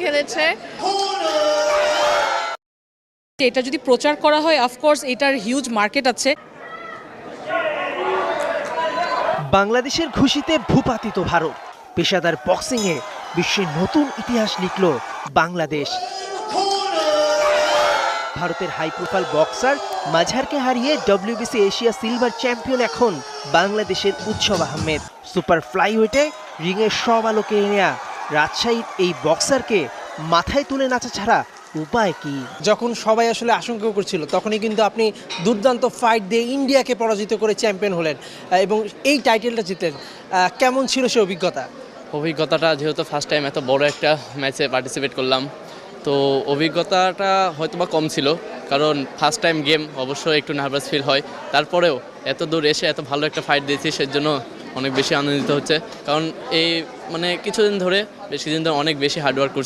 খেলেছে। এটা যদি প্রচার করা হয় অফকোর্স এটার হিউজ মার্কেট আছে। বাংলাদেশের খুশিতে ভূপাতিত ভারত, পেশাদার বক্সিংয়ে বিশ্বের নতুন ইতিহাস লিখল বাংলাদেশ। ভারতের হাই প্রোফাইল বক্সার মাঝারকে হারিয়ে ডব্লিউবিসি এশিয়া সিলভার চ্যাম্পিয়ন এখন বাংলাদেশের উৎসব আহমেদ। সুপার ফ্লাইওয়েটে রিংয়ের সব আলোকে নেয়া রাজশাহীর এই বক্সারকে মাথায় তুলে নাচা ছাড়া উপায় কি? যখন সবাই আসলে আশঙ্কা করছিল তখনই কিন্তু আপনি দুর্দান্ত ফাইট দিয়ে ইন্ডিয়াকে পরাজিত করে চ্যাম্পিয়ন হলেন এবং এই টাইটেলটা জিতলেন। কেমন ছিল সে অভিজ্ঞতা? অভিজ্ঞতাটা যেহেতু ফার্স্ট টাইম এত বড় একটা ম্যাচে পার্টিসিপেট করলাম, তো অভিজ্ঞতাটা হয়তো বা কম ছিল, কারণ ফার্স্ট টাইম গেম অবশ্যই একটু নার্ভাস ফিল হয়। তারপরেও এত দূর এসে এত ভালো একটা ফাইট দিয়েছি, সেজন্য অনেক বেশি আনন্দিত হচ্ছে। কারণ এই কিছুদিন ধরে অনেক বেশি হার্ডওয়ার্ক করছি।